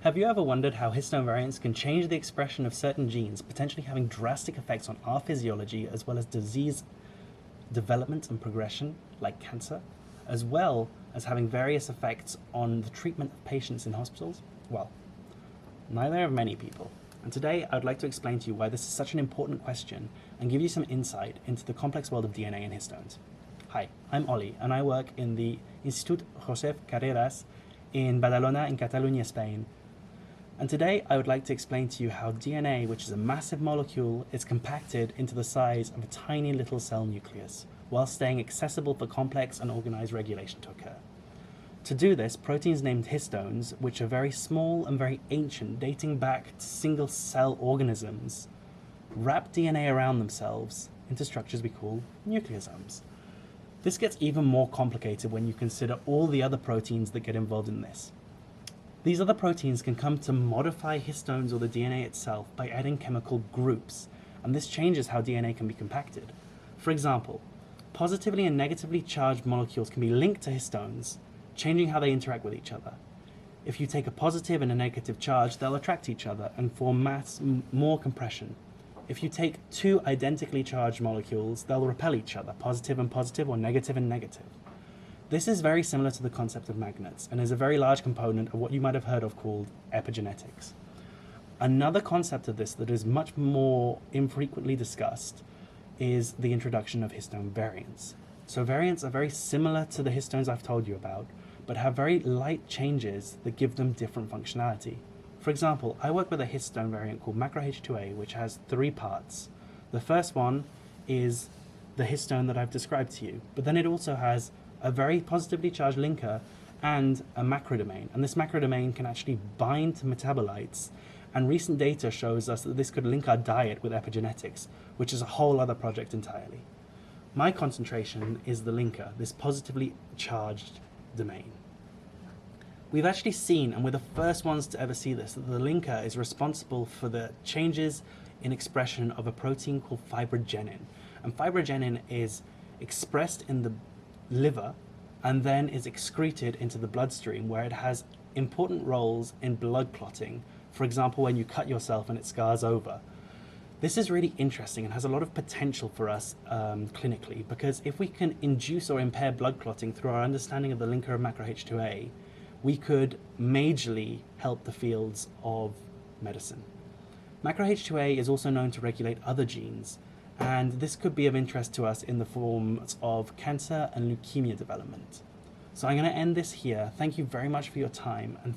Have you ever wondered how histone variants can change the expression of certain genes, potentially having drastic effects on our physiology as well as disease development and progression, like cancer, as well as having various effects on the treatment of patients in hospitals? Well, neither have many people. And today I'd like to explain to you why this is such an important question and give you some insight into the complex world of DNA and histones. Hi, I'm Ollie, and I work in the Institut Josep Carreras in Badalona in Catalonia, Spain. And today I would like to explain to you how DNA, which is a massive molecule, is compacted into the size of a tiny little cell nucleus, while staying accessible for complex and organized regulation to occur. To do this, proteins named histones, which are very small and very ancient, dating back to single-cell organisms, wrap DNA around themselves into structures we call nucleosomes. This gets even more complicated when you consider all the other proteins that get involved in this. These other proteins can come to modify histones or the DNA itself by adding chemical groups, and this changes how DNA can be compacted. For example, positively and negatively charged molecules can be linked to histones, changing how they interact with each other. If you take a positive and a negative charge, they'll attract each other and form more compression. If you take two identically charged molecules, they'll repel each other, positive and positive or negative and negative. This is very similar to the concept of magnets and is a very large component of what you might have heard of called epigenetics. Another concept of this that is much more infrequently discussed is the introduction of histone variants. So variants are very similar to the histones I've told you about, but have very light changes that give them different functionality. For example, I work with a histone variant called macroH2A, which has 3 parts. The first one is the histone that I've described to you, but then it also has a very positively charged linker and a macrodomain. And this macrodomain can actually bind to metabolites, and recent data shows us that this could link our diet with epigenetics, which is a whole other project entirely. My concentration is the linker, this positively charged domain. We've actually seen, and we're the first ones to ever see this, that the linker is responsible for the changes in expression of a protein called fibrogenin. And fibrogenin is expressed in the liver and then is excreted into the bloodstream, where it has important roles in blood clotting. For example, when you cut yourself and it scars over. This is really interesting and has a lot of potential for us clinically, because if we can induce or impair blood clotting through our understanding of the linker of macroH2A, we could majorly help the fields of medicine. MacroH2A is also known to regulate other genes, and this could be of interest to us in the forms of cancer and leukemia development. So I'm going to end this here. Thank you very much for your time, and